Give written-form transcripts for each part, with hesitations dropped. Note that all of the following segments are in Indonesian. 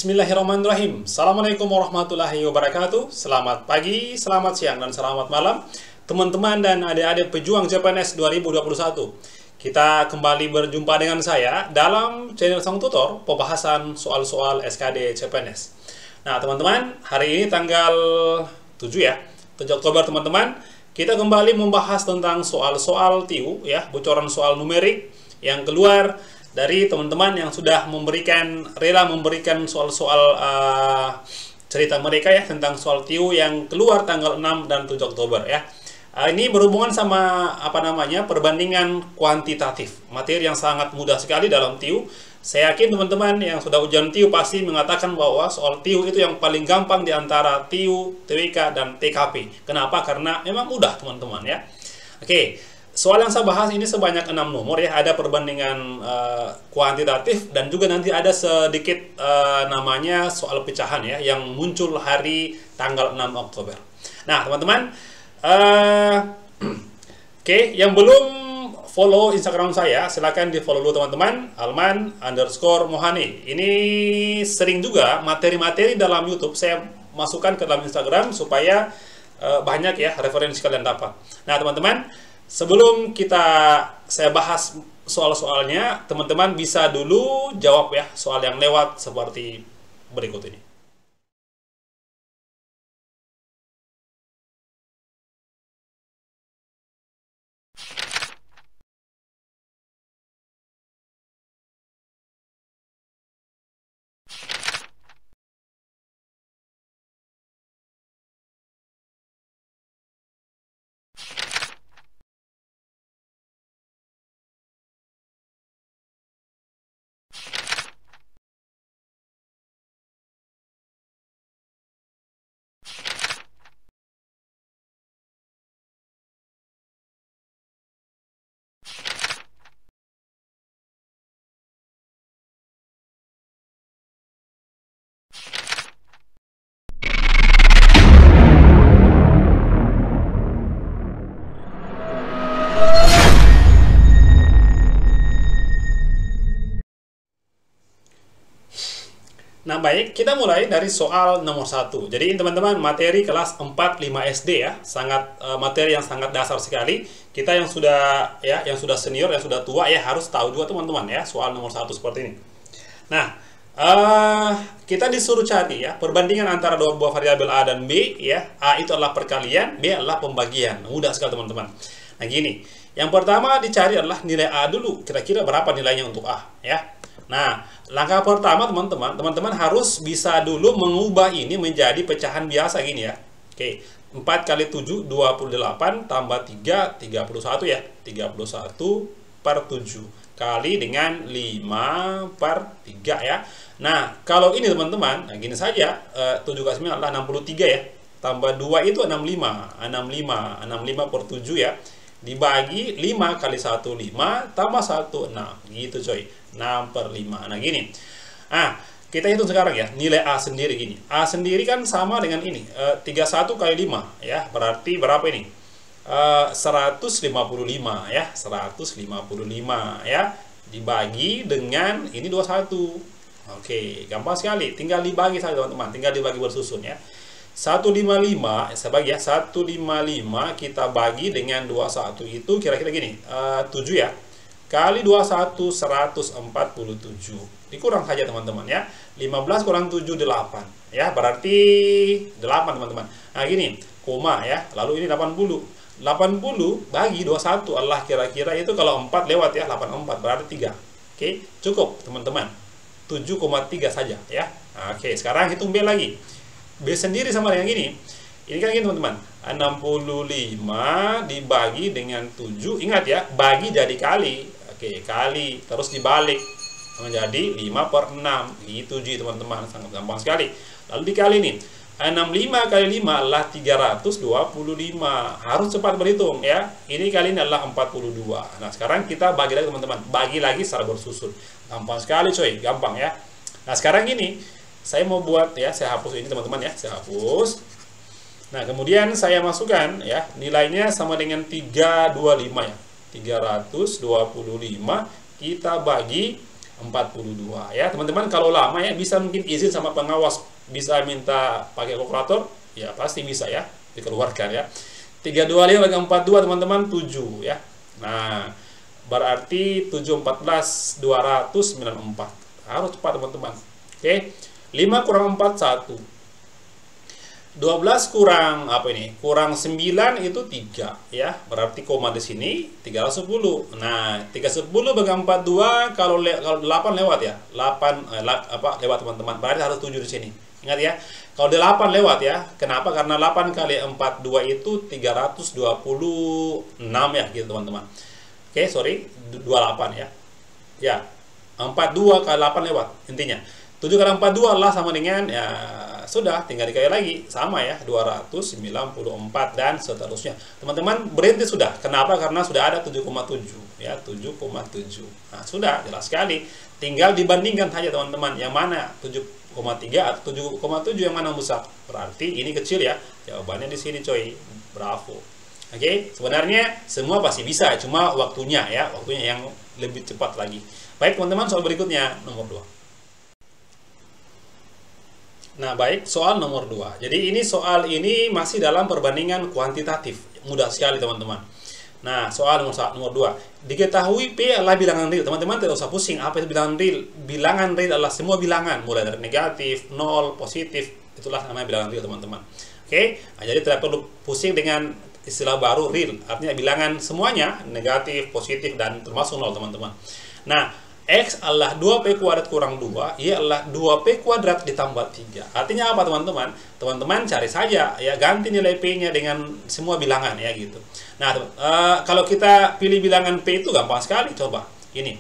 Bismillahirrahmanirrahim. Assalamualaikum warahmatullahi wabarakatuh. Selamat pagi, selamat siang, dan selamat malam teman-teman dan adik-adik pejuang CPNS 2021. Kita kembali berjumpa dengan saya dalam channel Sang Tutor, pembahasan soal-soal SKD CPNS. Nah teman-teman, hari ini tanggal 7 ya, 7 Oktober teman-teman, kita kembali membahas tentang soal-soal TIU ya, bocoran soal numerik yang keluar dari teman-teman yang sudah rela memberikan soal-soal cerita mereka ya tentang soal TIU yang keluar tanggal 6 dan 7 Oktober ya. Ini berhubungan sama perbandingan kuantitatif, materi yang sangat mudah sekali dalam TIU. Saya yakin teman-teman yang sudah ujian TIU pasti mengatakan bahwa soal TIU itu yang paling gampang di antara TIU, TWK, dan TKP. Kenapa? Karena memang mudah teman-teman ya. Oke. Soal yang saya bahas ini sebanyak 6 nomor ya, ada perbandingan kuantitatif dan juga nanti ada sedikit namanya soal pecahan ya, yang muncul hari tanggal 6 Oktober. Nah teman-teman, oke, yang belum follow Instagram saya, silahkan di follow dulu teman-teman, Alman_Mohani. Ini sering juga materi-materi dalam YouTube saya masukkan ke dalam Instagram supaya banyak ya referensi kalian dapat. Nah teman-teman, sebelum saya bahas soal-soalnya, teman-teman bisa dulu jawab ya soal yang lewat seperti berikut ini. Nah baik, kita mulai dari soal nomor 1. Jadi teman-teman, materi kelas 4-5 SD ya, sangat materi yang sangat dasar sekali. Kita yang sudah senior, yang sudah tua ya, harus tahu juga teman-teman ya soal nomor 1 seperti ini. Nah, kita disuruh cari ya perbandingan antara dua buah variabel A dan B ya. A itu adalah perkalian, B adalah pembagian. Mudah sekali teman-teman. Nah gini, yang pertama dicari adalah nilai A dulu. Kira-kira berapa nilainya untuk A ya. Nah, langkah pertama teman-teman harus bisa dulu mengubah ini menjadi pecahan biasa gini ya. Oke, 4 kali 7 28 tambah 3 31 ya. 31 per 7 kali dengan 5 per 3 ya. Nah, kalau ini teman-teman, nah gini saja, 7 kali 9 adalah 63 ya. Tambah 2 itu 65 per 7 ya. Dibagi 5 kali 1 5 tambah 1 6 gitu coy, 6 per 5. Nah gini, kita hitung sekarang ya nilai A sendiri gini. A sendiri kan sama dengan ini, 31 kali 5 ya, berarti berapa ini? 155 ya, 155 ya, dibagi dengan ini 21. Oke, gampang sekali, tinggal dibagi saja teman-teman, tinggal dibagi bersusun ya. 155 saya bagi ya, 155 kita bagi dengan 21 itu kira-kira gini, 7 ya, kali 21 147, dikurang saja teman-teman ya, 15 kurang 7 8 ya, berarti 8 teman-teman. Nah gini, koma ya, lalu ini 80 bagi 21 adalah kira-kira itu kalau 4 lewat ya, 84 berarti 3. Oke, cukup teman-teman, 7,3 saja ya. Oke, sekarang hitung B lagi. B sendiri sama dengan gini. Ini kan gini teman-teman, 65 dibagi dengan 7. Ingat ya, bagi jadi kali. Oke, kali terus dibalik menjadi 5 per 6. Gitu ji teman-teman, sangat gampang sekali. Lalu dikali nih, 65 kali 5 adalah 325. Harus cepat berhitung ya. Ini kali ini adalah 42. Nah sekarang kita bagi lagi teman-teman, bagi lagi secara bersusun. Gampang sekali coy, gampang ya. Nah sekarang gini, saya mau buat ya, saya hapus ini teman-teman ya, saya hapus. Nah kemudian saya masukkan ya, nilainya sama dengan 325 ya, 325 kita bagi 42 ya. Teman-teman kalau lama ya bisa mungkin izin sama pengawas, bisa minta pakai kalkulator, ya pasti bisa ya dikeluarkan ya. 325 bagi 42 teman-teman 7 ya. Nah, berarti 7 14 294. Harus cepat teman-teman. Oke. 5 kurang 4 1. 12 kurang apa ini? Kurang 9 itu 3 ya. Berarti koma di sini 310. Nah, 310 bagi 42 kalau 8 lewat ya. 8 lewat teman-teman. Berarti harus 7 di sini. Ingat ya. Kalau 8 lewat ya. Kenapa? Karena 8 kali 42 itu 326 ya gitu teman-teman. Oke, sorry, 28 ya. Ya. 42 kali 8 lewat intinya. 7 kali 42 lah sama dengan ya sudah tinggal dikali lagi sama ya 294 dan seterusnya. Teman-teman berhenti sudah. Kenapa? Karena sudah ada 7,7 ya 7,7. Nah, sudah jelas sekali. Tinggal dibandingkan saja teman-teman yang mana 7,3 atau 7,7 yang mana besar. Berarti ini kecil ya. Jawabannya di sini coy. Bravo. Oke, sebenarnya semua pasti bisa, cuma waktunya yang lebih cepat lagi. Baik teman-teman, soal berikutnya nomor 2. Nah, baik, soal nomor 2. Jadi soal ini masih dalam perbandingan kuantitatif. Mudah sekali, teman-teman. Nah, soal nomor 2. Diketahui P adalah bilangan real. Teman-teman tidak usah pusing. Apa itu bilangan real? Bilangan real adalah semua bilangan. Mulai dari negatif, 0, positif. Itulah namanya bilangan real, teman-teman. Oke? Nah, jadi tidak perlu pusing dengan istilah baru real. Artinya bilangan semuanya, negatif, positif, dan termasuk 0, teman-teman. Nah, X adalah 2P kuadrat kurang 2, Y adalah 2P kuadrat ditambah 3. Artinya apa teman-teman? Teman-teman cari saja, ya ganti nilai P-nya dengan semua bilangan ya gitu. Nah, kalau kita pilih bilangan P itu gampang sekali, coba. Ini,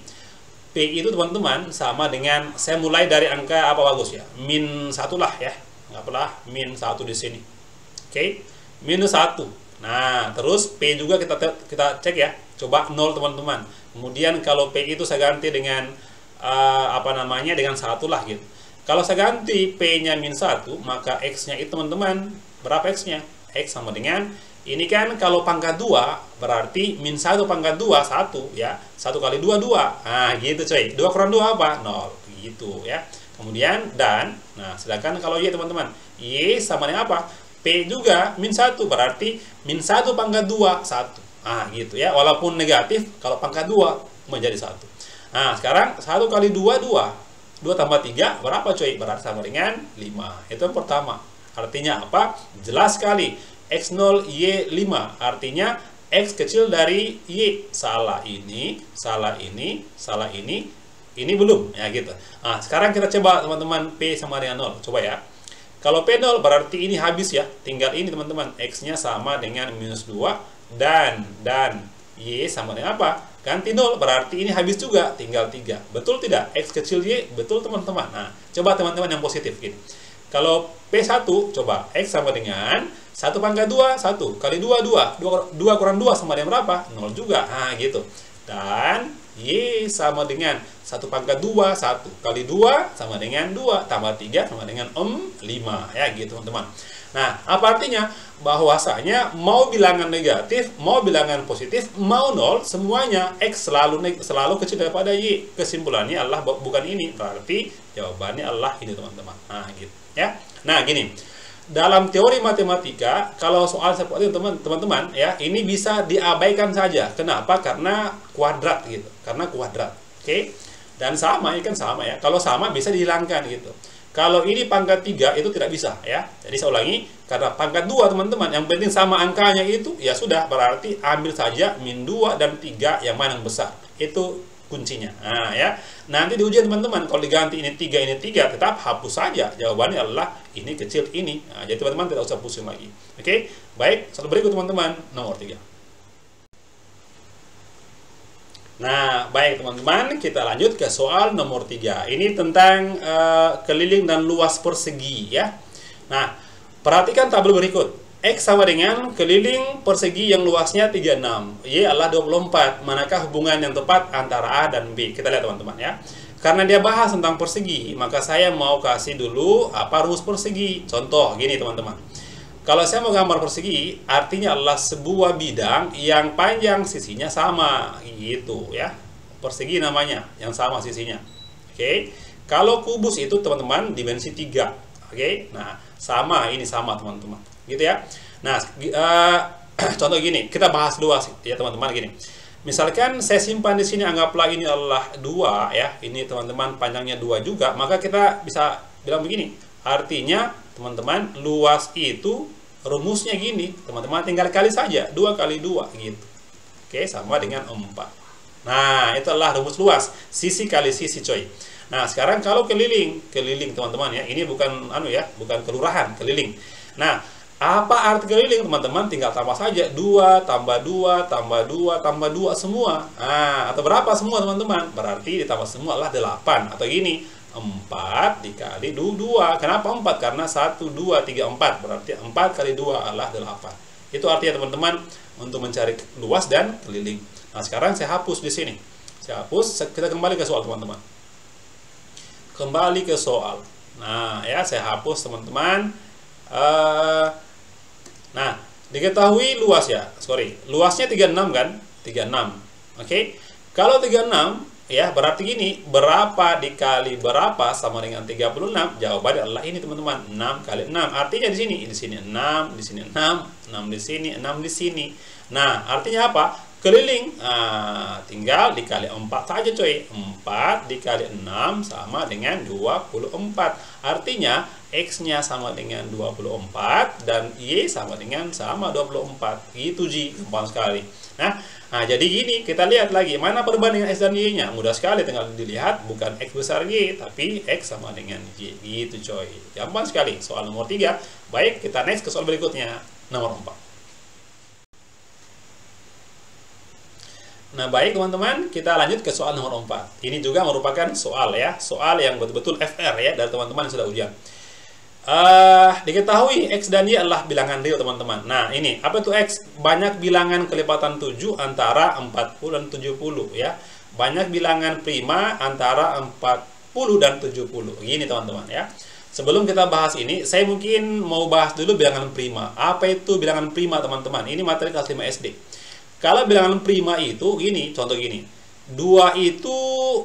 P itu teman-teman sama dengan, saya mulai dari angka apa bagus ya? -1 lah ya, nggak apalah, -1 di sini. Oke, -1. Nah, terus P juga kita cek ya, coba 0 teman-teman. Kemudian kalau P itu saya ganti dengan dengan 1 lah gitu. Kalau saya ganti P-nya -1, maka X-nya itu teman-teman, berapa X-nya? X sama dengan, ini kan kalau pangkat 2, berarti -1 pangkat 2, 1 ya. 1 kali 2, 2. Nah, gitu coy. 2 kurang 2 apa? 0. Gitu ya. Kemudian, dan, nah sedangkan kalau Y teman-teman, Y sama dengan apa? P juga -1, berarti -1 pangkat 2, 1. Ah, gitu ya. Walaupun negatif, kalau pangkat 2 menjadi 1. Nah, sekarang 1 kali 2, 2. 2 tambah 3, berapa coy? Berarti sama dengan 5. Itu yang pertama. Artinya apa? Jelas sekali. X0, Y 5. Artinya X kecil dari Y. Salah ini, salah ini, salah ini. Ini belum. Ya gitu. Nah, sekarang kita coba teman-teman P sama dengan 0. Coba ya. Kalau P 0 berarti ini habis ya. Tinggal ini teman-teman. X-nya sama dengan -2. Dan Y sama dengan apa? Ganti 0, berarti ini habis juga, tinggal 3. Betul tidak? X kecil Y, betul teman-teman. Nah, coba teman-teman yang positif gini. Kalau P1, coba X sama dengan 1 pangkat 2, 1 kali 2, 2. 2 kurang 2 sama dengan berapa? 0 juga. Nah, gitu. Dan Y sama dengan 1 pangkat 2, 1 kali 2 sama dengan 2, tambah 3 sama dengan 5. Ya, gitu teman-teman. Nah, apa artinya? Bahwasanya mau bilangan negatif, mau bilangan positif, mau 0, semuanya X selalu kecil daripada Y. Kesimpulannya adalah bukan ini. Berarti jawabannya adalah ini teman-teman. Nah, gitu ya. Nah, gini. Dalam teori matematika, kalau soal seperti itu teman-teman ya, ini bisa diabaikan saja. Kenapa? Karena kuadrat gitu. Karena kuadrat. Oke? Dan sama, ini kan sama ya. Kalau sama bisa dihilangkan gitu. Kalau ini pangkat 3 itu tidak bisa ya. Jadi saya ulangi, karena pangkat 2 teman-teman, yang penting sama angkanya itu, ya sudah, berarti ambil saja -2 dan 3 yang mana yang besar. Itu kuncinya. Nah ya, nanti di ujian teman-teman, kalau diganti ini 3, tetap hapus saja. Jawabannya adalah ini kecil ini. Nah, jadi teman-teman tidak usah pusing lagi. Oke, baik, soal berikut teman-teman, nomor 3. Nah, baik teman-teman, kita lanjut ke soal nomor 3. Ini tentang keliling dan luas persegi ya. Nah, perhatikan tabel berikut. X sama dengan keliling persegi yang luasnya 36. Y adalah 24. Manakah hubungan yang tepat antara A dan B? Kita lihat teman-teman ya. Karena dia bahas tentang persegi, maka saya mau kasih dulu apa rumus persegi. Contoh, gini teman-teman. Kalau saya mau gambar persegi, artinya adalah sebuah bidang yang panjang sisinya sama, gitu ya. Persegi namanya, yang sama sisinya. Oke. Kalau kubus itu teman-teman dimensi 3. Oke. Nah, ini sama teman-teman. Gitu ya. Nah, contoh gini, kita bahas luas ya teman-teman gini. Misalkan saya simpan di sini, anggaplah ini adalah 2 ya. Ini teman-teman panjangnya 2 juga, maka kita bisa bilang begini. Artinya teman-teman, luas itu rumusnya gini, teman-teman tinggal kali saja 2 kali 2 gitu. Oke, sama dengan 4. Nah, itulah rumus luas, sisi kali sisi coy. Nah, sekarang kalau keliling teman-teman ya, ini bukan bukan kelurahan, keliling. Nah, apa arti keliling teman-teman? Tinggal tambah saja 2 tambah 2 tambah 2 tambah 2 semua. Nah, atau berapa semua teman-teman? Berarti ditambah semua adalah 8. Atau gini, 4 dikali 2. Kenapa 4? Karena 1, 2, 3, 4. Berarti 4 kali 2 adalah 8. Itu artinya teman-teman untuk mencari luas dan keliling. Nah, sekarang saya hapus di sini. Saya hapus, kita kembali ke soal teman-teman. Kembali ke soal. Nah, ya saya hapus teman-teman. Nah, diketahui luas ya. Luasnya 36 kan? 36. Oke. Kalau 36 ya, berarti gini, berapa dikali berapa sama dengan 36? Jawabannya adalah ini teman-teman, 6 kali 6. Artinya di sini 6, di sini 6, 6 di sini, 6 di sini. Nah, artinya apa? Keliling. Nah, tinggal dikali 4 saja coy. 4 dikali 6 sama dengan 24. Artinya X-nya sama dengan 24 dan Y sama 24. Gitu Ji, gampang sekali. Nah, jadi gini, kita lihat lagi mana perbandingan X dan Y-nya. Mudah sekali, tinggal dilihat bukan X besar Y, tapi X sama dengan Y. Gitu coy. Gampang sekali. Soal nomor 3. Baik, kita next ke soal berikutnya, nomor 4. Nah, baik teman-teman, kita lanjut ke soal nomor 4. Ini juga merupakan soal ya, soal yang betul-betul FR ya, dari teman-teman yang sudah ujian. Diketahui X dan Y adalah bilangan real teman-teman. Nah, ini apa itu X? Banyak bilangan kelipatan 7 antara 40 dan 70 ya. Banyak bilangan prima antara 40 dan 70. Gini teman-teman ya. Sebelum kita bahas ini, saya mungkin mau bahas dulu bilangan prima. Apa itu bilangan prima teman-teman? Ini materi kelas 5 SD. Kalau bilangan prima itu gini, contoh gini. 2 itu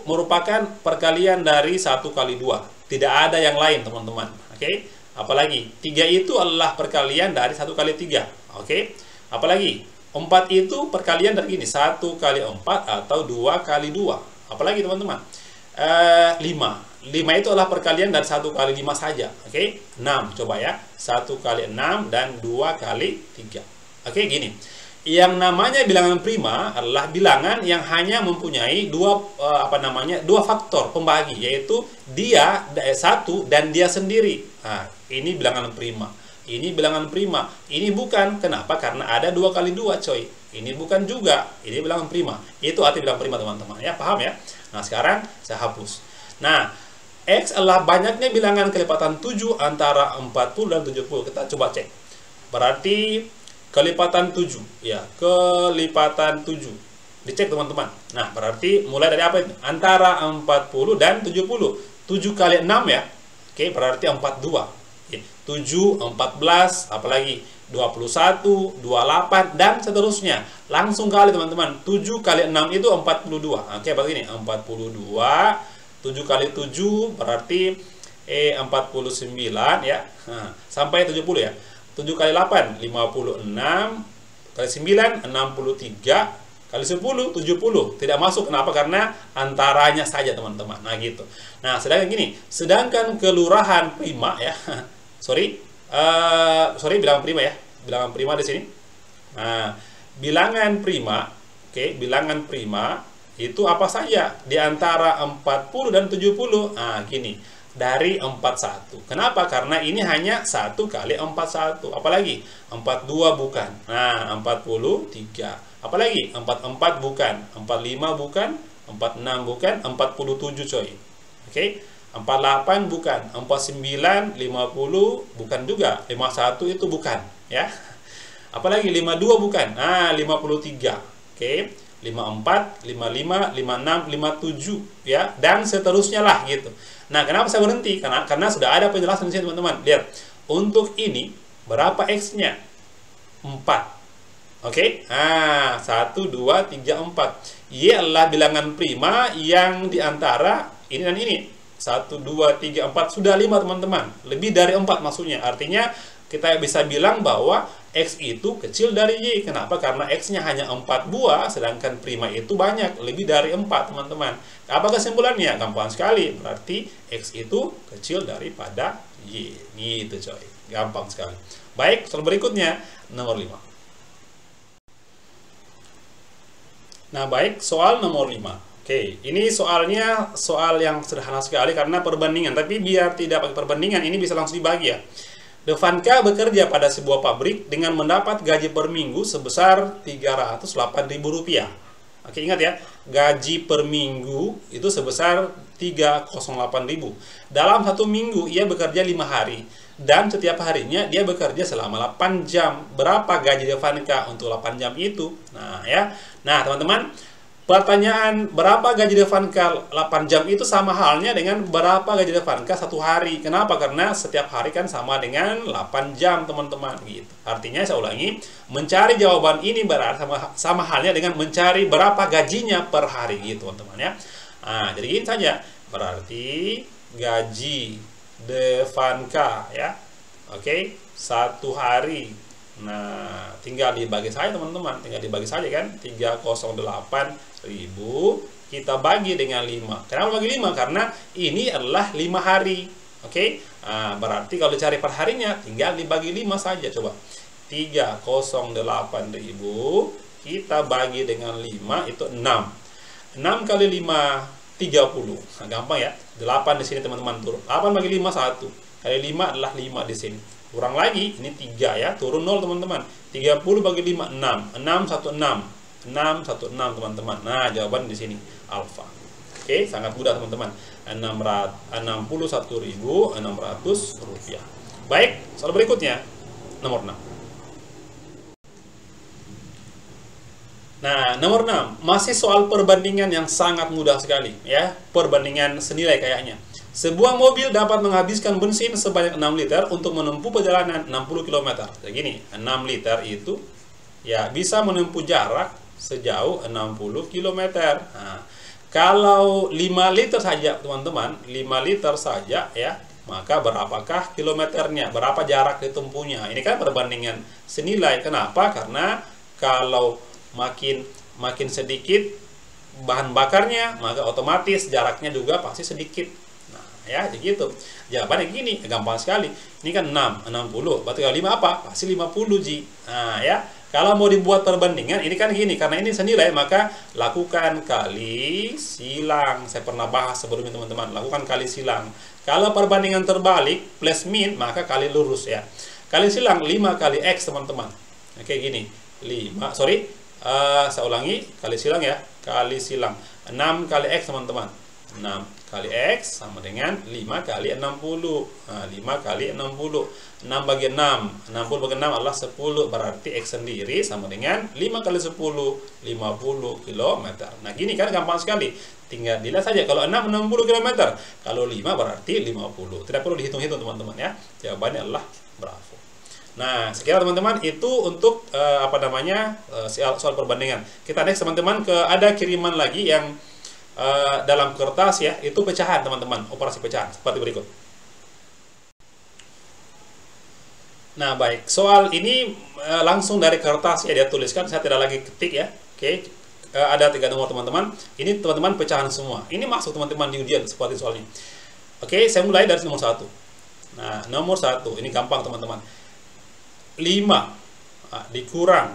merupakan perkalian dari 1 kali 2. Tidak ada yang lain teman-teman. Oke. Apalagi 3 itu adalah perkalian dari 1 kali 3. Oke. Apalagi 4 itu perkalian dari gini, 1 kali 4 atau 2 kali 2. Apalagi teman-teman, 5 itu adalah perkalian dari 1 kali 5 saja. Oke. 6 coba ya, 1 kali 6 dan 2 kali 3. Oke, gini. Yang namanya bilangan prima adalah bilangan yang hanya mempunyai dua faktor pembagi, yaitu dia satu dan dia sendiri. Nah, ini bilangan prima. Ini bilangan prima. Ini bukan. Kenapa? Karena ada 2 kali 2 coy. Ini bukan juga. Ini bilangan prima. Itu arti bilangan prima teman-teman ya, paham ya? Nah, sekarang saya hapus. Nah, X adalah banyaknya bilangan kelipatan 7 antara 40 dan 70. Kita coba cek. Berarti kelipatan 7 ya, kelipatan 7 dicek teman-teman. Nah, berarti mulai dari apa itu? Antara 40 dan 70. 7 kali 6 ya. Oke, berarti 42. Oke, 7, 14, apalagi 21, 28 dan seterusnya. Langsung kali teman-teman. 7 kali 6 itu 42. Oke, berarti ini 42, 7 kali 7 berarti 49 ya. Nah, sampai 70 ya. 7 kali 8, 56, kali 9, 63, kali 10, 70. Tidak masuk, kenapa? Karena antaranya saja teman-teman. Nah, gitu. Nah, sedangkan kelurahan prima ya, bilangan prima ya, bilangan prima di sini. Nah, bilangan prima, oke, bilangan prima itu apa saja? Di antara 40 dan 70. Nah, gini. Dari 41. Kenapa? Karena ini hanya 1 kali 41. Apalagi 42 bukan. Nah, 43. Apalagi 44 bukan, 45 bukan, 46 bukan, 47 coy. Oke. 48 bukan, 49, 50 bukan juga, 51 itu bukan ya. Apalagi 52 bukan. Nah, 53. Oke. 54, 55, 56, 57 ya, dan seterusnya lah gitu. Nah, kenapa saya berhenti? Karena sudah ada penjelasan di sini teman-teman. Lihat, untuk ini berapa X-nya? 4. Oke? Nah, 1, 2, 3, 4. Y adalah bilangan prima yang diantara ini dan ini. 1, 2, 3, 4, sudah 5 teman-teman. Lebih dari 4 maksudnya. Artinya kita bisa bilang bahwa X itu kecil dari Y. Kenapa? Karena X-nya hanya 4 buah, sedangkan prima itu banyak, lebih dari 4 teman-teman. Apa kesimpulannya? Gampang sekali. Berarti X itu kecil daripada Y. Gitu coy. Gampang sekali. Baik, soal berikutnya, nomor 5. Nah, baik, soal nomor 5. Oke, ini soalnya soal yang sederhana sekali karena perbandingan. Tapi biar tidak pakai perbandingan, ini bisa langsung dibagi ya. Devanka bekerja pada sebuah pabrik dengan mendapat gaji per minggu sebesar Rp308.000. Oke, ingat ya, gaji per minggu itu sebesar 308.000. Dalam 1 minggu ia bekerja 5 hari. Dan setiap harinya dia bekerja selama 8 jam. Berapa gaji Devanka untuk 8 jam itu? Nah, ya. Nah, teman-teman, pertanyaan berapa gaji Devanka 8 jam itu sama halnya dengan berapa gaji Devanka 1 hari. Kenapa? Karena setiap hari kan sama dengan 8 jam, teman-teman, gitu. Artinya saya ulangi, mencari jawaban ini berarti sama halnya dengan mencari berapa gajinya per hari gitu, teman-teman ya. Nah, jadi gini saja. Berarti gaji Devanka ya. Oke, 1 hari. Nah, tinggal dibagi saja teman-teman. Tinggal dibagi saja kan. 308.000 kita bagi dengan 5. Kenapa bagi 5? Karena ini adalah 5 hari. Oke. Nah, berarti kalau dicari per harinya tinggal dibagi 5 saja coba. 308.000 kita bagi dengan 5 itu 6. 6 kali 5 30. Nah, gampang ya. 8 di sini teman-teman turun. 8 bagi 5 1. Kali 5 adalah 5 di sini. Kurang lagi, ini 3 ya. Turun 0 teman-teman. 30 bagi 5 6. 6 1 6. 6 1 6 teman-teman. Nah, jawaban di sini alfa. Oke, sangat mudah teman-teman. 61.600 rupiah. Baik, soal berikutnya nomor 6. Nah, nomor 6, masih soal perbandingan yang sangat mudah sekali ya, perbandingan senilai kayaknya. Sebuah mobil dapat menghabiskan bensin sebanyak 6 liter untuk menempuh perjalanan 60 km. Jadi gini, 6 liter itu ya bisa menempuh jarak sejauh 60 km. Nah, kalau 5 liter saja teman-teman, 5 liter saja ya, maka berapakah kilometernya? Berapa jarak ditempuhnya? Ini kan perbandingan senilai. Kenapa? Karena kalau makin sedikit bahan bakarnya, maka otomatis jaraknya juga pasti sedikit. Nah, ya, begitu. Jawabannya gini, gampang sekali. Ini kan 60. Berarti kalau 5 apa? Pasti 50 Ji. Nah, ya. Kalau mau dibuat perbandingan, ini kan gini, karena ini senilai, maka lakukan kali silang. Saya pernah bahas sebelumnya teman-teman, lakukan kali silang. Kalau perbandingan terbalik, plus min, maka kali lurus ya. Kali silang 5 kali X teman-teman. Oke, gini. 5, saya ulangi, kali silang ya, kali silang 6 kali X teman-teman. 6 kali X sama dengan 5 kali 60. Nah, 5 kali 60, 6 bagi 6, 60 bagi 6 adalah 10. Berarti X sendiri sama dengan 5 kali 10, 50 km. Nah, gini kan gampang sekali. Tinggal dilihat saja, kalau 6, 60 km. Kalau 5 berarti 50. Tidak perlu dihitung-hitung teman-teman ya. Jawabannya adalah bravo. Nah, sekian teman-teman, itu untuk soal perbandingan. Kita next teman-teman ke ada kiriman lagi yang dalam kertas ya, itu pecahan teman-teman, operasi pecahan seperti berikut. Nah, baik, soal ini langsung dari kertas ya dia tuliskan, saya tidak lagi ketik ya. Oke, ada 3 nomor teman-teman. Ini teman-teman pecahan semua. Ini masuk teman-teman di ujian seperti soalnya. Oke, saya mulai dari nomor 1. Nah, nomor 1 ini gampang teman-teman. 5 dikurang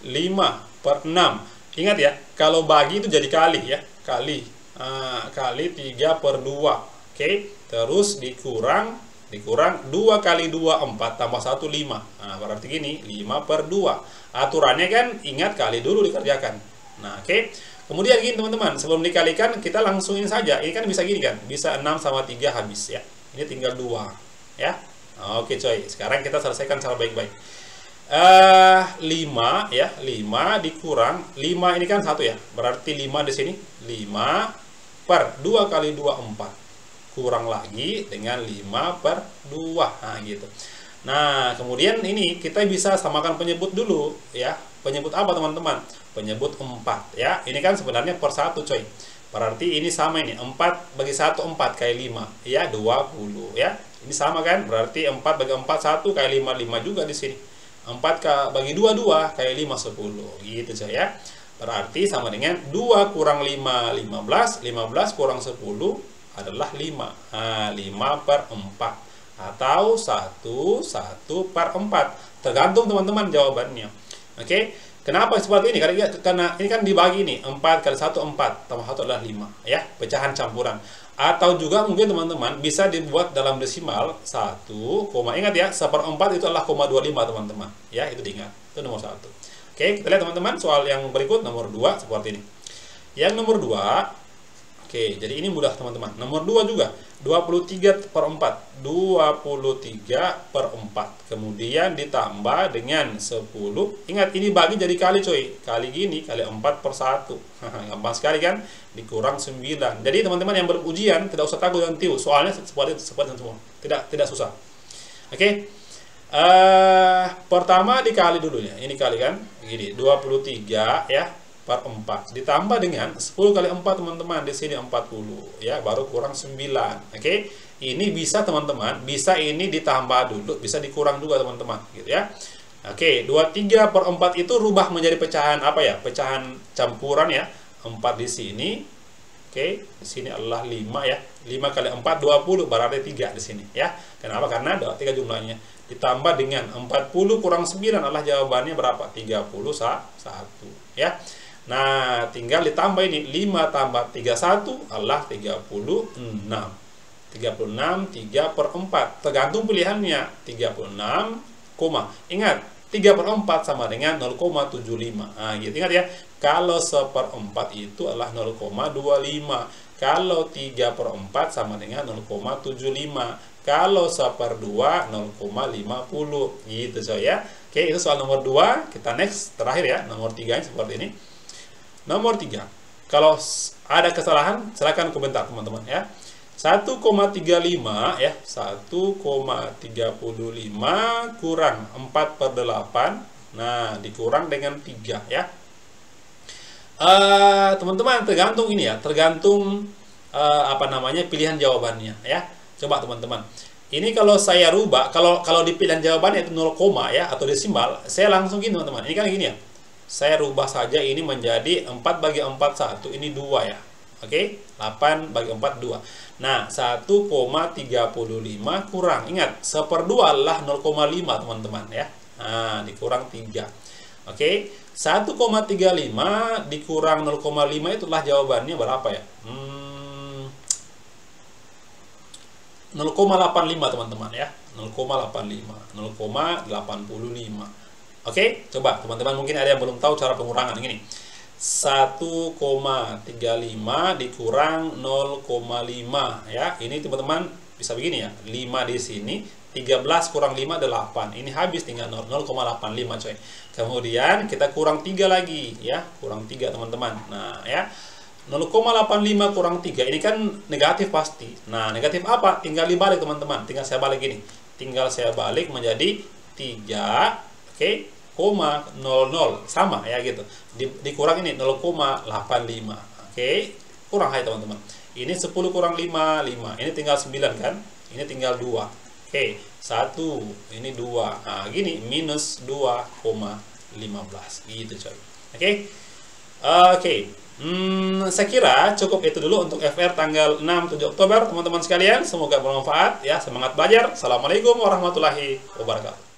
5 per 6. Ingat ya, kalau bagi itu jadi kali ya, kali 3 per 2. Oke, terus dikurang 2 kali 2 4 tambah 1 5. Nah, berarti gini, 5 per 2. Aturannya kan ingat kali dulu dikerjakan. Nah, oke. Kemudian gini teman-teman, sebelum dikalikan kita langsungin saja. Ini kan bisa gini kan, bisa 6 sama 3 habis ya. Ini tinggal 2 ya. Oke coy, sekarang kita selesaikan secara baik-baik. 5 ya, 5 dikurang 5 ini kan 1 ya. Berarti 5 di sini 5 per 2 kali 2 4. Kurang lagi dengan 5 per 2. Nah, gitu. Nah, kemudian ini kita bisa samakan penyebut dulu ya. Penyebut apa teman-teman? Penyebut 4 ya. Ini kan sebenarnya per 1 coy. Berarti ini sama ini, 4 bagi 1, 4 kali 5, ya 20 ya. Ini sama kan? Berarti 4 bagi 4, 1 kali 5, 5 juga di sini. 4 bagi 2, 2 kali 5, 10. Gitu saja ya. Berarti sama dengan 2 kurang 5, 15. 15 kurang 10 adalah 5. Nah, 5 per 4. Atau 1 per 4. Tergantung teman-teman jawabannya. Oke. Kenapa seperti ini? Karena ini kan dibagi nih, 4 kali 1, 4, tambah 1 adalah 5, ya, pecahan campuran. Atau juga mungkin teman-teman bisa dibuat dalam desimal 1, ingat ya, 1/4 itu adalah 0,25 teman-teman, ya, itu diingat, itu nomor 1. Oke, kita lihat teman-teman soal yang berikut, nomor 2, seperti ini. Yang nomor 2, oke, jadi ini mudah teman-teman. Nomor 2 juga, 23/4, 23/4, kemudian ditambah dengan 10. Ingat, ini bagi jadi kali coy, kali gini, kali 4/1. Gampang sekali kan, dikurang 9. Jadi teman-teman yang belum ujian tidak usah takut dengan tiu, soalnya seperti semua, tidak susah. Oke. Pertama dikali dulu ya, ini kali kan, gini, 23 ya per 4 ditambah dengan 10 kali 4 teman-teman, di sini 40 ya, baru kurang 9. Oke, ini bisa teman-teman, bisa ini ditambah dulu, bisa dikurang juga teman-teman, gitu ya. Oke, 23/4 itu rubah menjadi pecahan apa ya, pecahan campuran ya. 4 di sini, oke, di sini adalah 5 ya, 5 kali 4 20, berarti 3 di sini ya. Kenapa? Karena ada 3 jumlahnya, ditambah dengan 40 kurang 9 adalah jawabannya berapa, 31 ya. Nah, tinggal ditambah ini, 5 tambah 31 adalah 36. 36, 3/4. Tergantung pilihannya, 36, ingat, 3/4 sama dengan 0,75. Nah, gitu, ingat ya. Kalau 1/4 itu adalah 0,25. Kalau 3/4 sama dengan 0,75. Kalau 1/2, 0,50. Gitu so ya. Oke, itu soal nomor 2. Kita next, terakhir ya, nomor 3 seperti ini. Nomor 3, kalau ada kesalahan silakan komentar teman-teman ya. 1,35 ya, 1,35 kurang 4/8. Nah, dikurang dengan 3 ya. Teman-teman, tergantung ini ya, tergantung pilihan jawabannya ya. Coba teman-teman. Ini kalau saya rubah, kalau di pilihan jawabannya itu 0, ya atau desimal, saya langsung gini teman-teman. Ini kan gini ya. Saya rubah saja ini menjadi 4 bagi 4 1, ini 2 ya. Oke, 8 bagi 4 2. Nah, 1,35 kurang, ingat 1/2 adalah 0,5 teman-teman ya. Nah, dikurang 3. Oke, 1,35 dikurang 0,5 itulah jawabannya berapa ya? 0,85 teman-teman ya. 0,85. Oke, coba teman-teman, mungkin ada yang belum tahu cara pengurangan ini. 1,35 dikurang 0,5 ya. Ini teman-teman bisa begini ya. 5 di sini, 13 kurang 5 adalah 8. Ini habis tinggal 0,85 coy. Kemudian kita kurang 3 lagi ya. Kurang 3 teman-teman. Nah, ya. 0,85 kurang 3. Ini kan negatif pasti. Nah, negatif apa? Tinggal dibalik teman-teman. Tinggal saya balik gini. Tinggal saya balik menjadi 3. Oke, 0,00 sama ya gitu. Dikurang ini 0,85. Oke, kurang hai teman-teman. Ini 10 kurang 5, 5. Ini tinggal 9 kan? Ini tinggal 2. Oke, 1, ini 2. Nah, gini minus 2,15 gitu coy. Oke. Saya kira cukup itu dulu untuk FR tanggal 6-7 Oktober teman-teman sekalian. Semoga bermanfaat ya. Semangat belajar. Assalamualaikum warahmatullahi wabarakatuh.